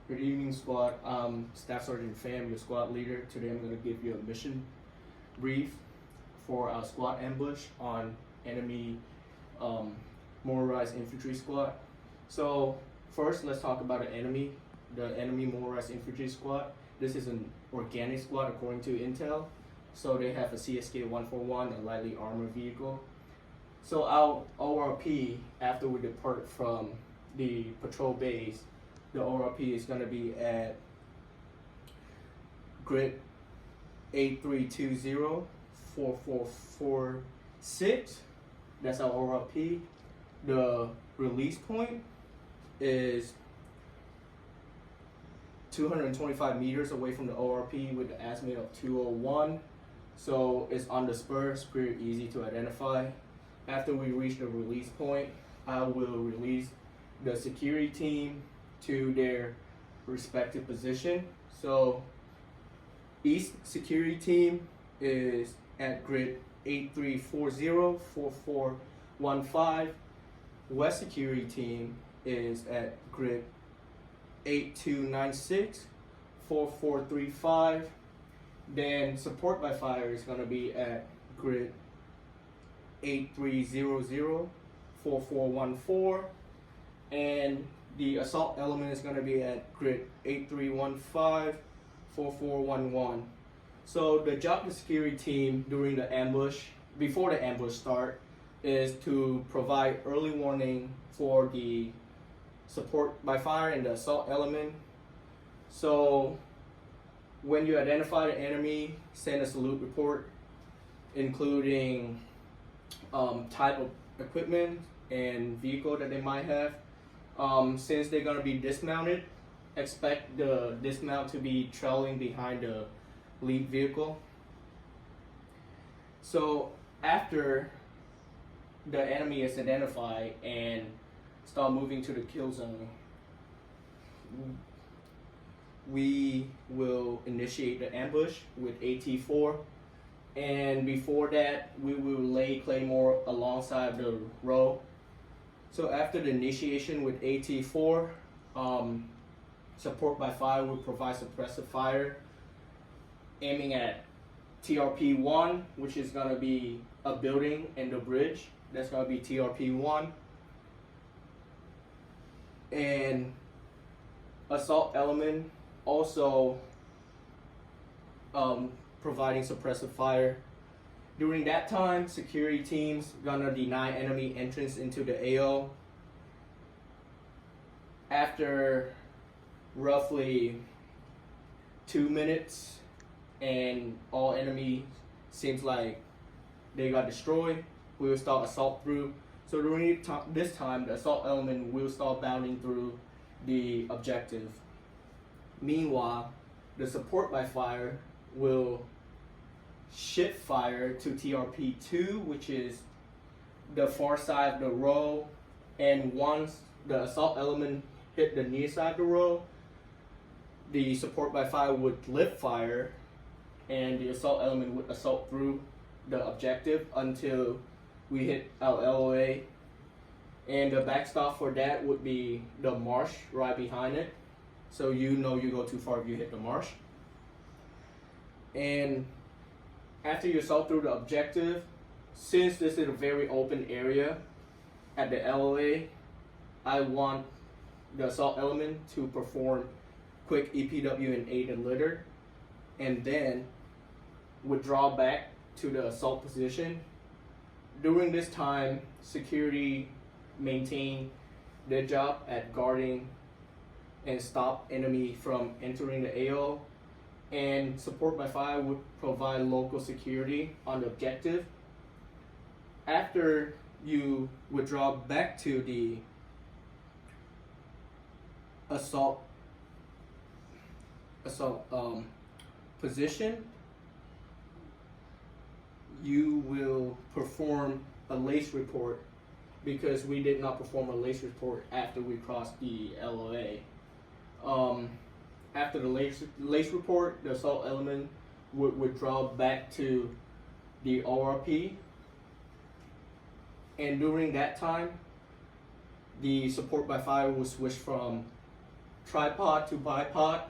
Good evening, squad. Staff Sergeant Pham, your squad leader. Today I'm going to give you a mission brief for our squad ambush on enemy motorized infantry squad. So first, let's talk about the enemy motorized infantry squad. This is an organic squad according to Intel. So they have a CSK-141, a lightly armored vehicle. So our ORP, after we depart from the patrol base, the ORP is going to be at grid 8320-4446. That's our ORP. The release point is 225 meters away from the ORP with the azimuth of 201. So it's on the spur, it's pretty easy to identify. After we reach the release point, I will release the security team to their respective position. So East security team is at grid 8340-4415. West security team is at grid 8296-4435. Then support by fire is going to be at grid 8300-4414. And the assault element is going to be at grid 8315-4411. So the job of the security team during the ambush, before the ambush start, is to provide early warning for the support by fire and the assault element. So when you identify the enemy, send a salute report, including type of equipment and vehicle that they might have. Since they're going to be dismounted, expect the dismount to be trailing behind the lead vehicle. So after the enemy is identified and start moving to the kill zone, we will initiate the ambush with AT4. And before that, we will lay Claymore alongside the row. So after the initiation with AT4, support by fire will provide suppressive fire, aiming at TRP-1, which is going to be a building and the bridge. That's going to be TRP-1. And assault element also providing suppressive fire. During that time, security teams gonna deny enemy entrance into the AO. After roughly 2 minutes and all enemy seems like they got destroyed, we will start assault through. So during this time, the assault element will start bounding through the objective. Meanwhile, the support by fire will shift fire to TRP2, which is the far side of the row, and once the assault element hit the near side of the row, the support by fire would lift fire and the assault element would assault through the objective until we hit our LOA. And the backstop for that would be the marsh right behind it, so you know you go too far if you hit the marsh. And after you assault through the objective, since this is a very open area at the LOA, I want the assault element to perform quick EPW and aid and litter, and then withdraw back to the assault position. During this time, security maintain their job at guarding and stop enemy from entering the AO, and support by fire would provide local security on the objective. After you withdraw back to the assault position, you will perform a lace report, because we did not perform a lace report after we crossed the LOA. After the lace report, the assault element would withdraw back to the ORP, and during that time, the support by fire will switch from tripod to bipod.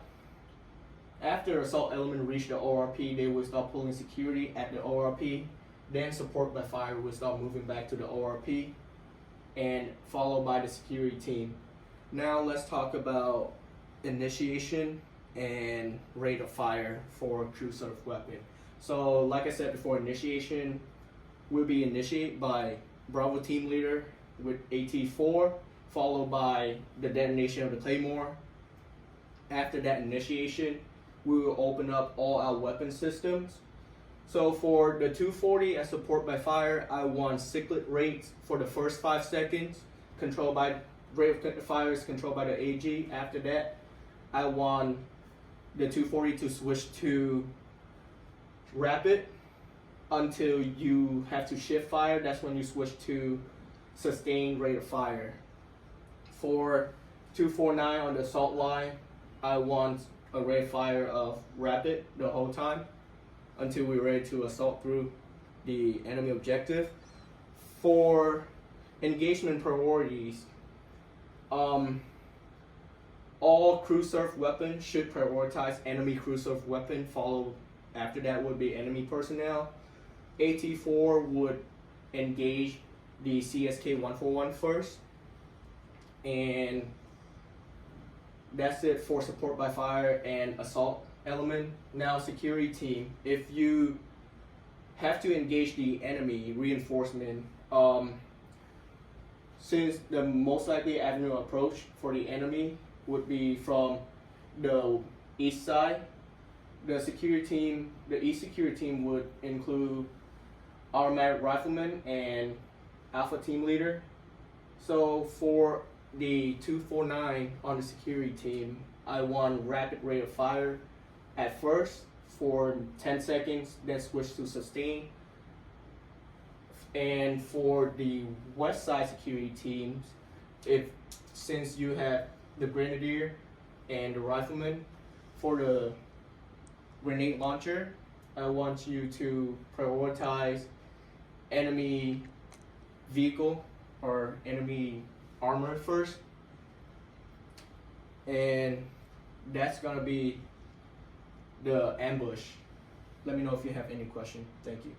After assault element reach the ORP, they will start pulling security at the ORP. Then support by fire will start moving back to the ORP, and followed by the security team. Now let's talk about initiation and rate of fire for crew serve weapon. So like I said before, initiation will be initiated by Bravo team leader with AT4, followed by the detonation of the Claymore. After that initiation, we will open up all our weapon systems. So for the 240 as support by fire, I want cyclic rates for the first 5 seconds, rate of fire is controlled by the AG. After that, I want the 240 to switch to rapid until you have to shift fire. That's when you switch to sustained rate of fire. For 249 on the assault line, I want a rate of fire of rapid the whole time until we're ready to assault through the enemy objective. For engagement priorities, all crew serve weapons should prioritize enemy crew serve weapon, followed after that would be enemy personnel. AT4 would engage the CSK-141 first, and that's it for support by fire and assault element. Now security team, if you have to engage the enemy reinforcement, since the most likely avenue of approach for the enemy would be from the east side, the security team, the east security team would include automatic rifleman and alpha team leader. So for the 249 on the security team, I want rapid rate of fire at first for 10 seconds, then switch to sustain. And for the west side security teams, since you have the grenadier and the rifleman, for the grenade launcher, I want you to prioritize enemy vehicle or enemy armor first, and that's gonna be the ambush. Let me know if you have any question. Thank you.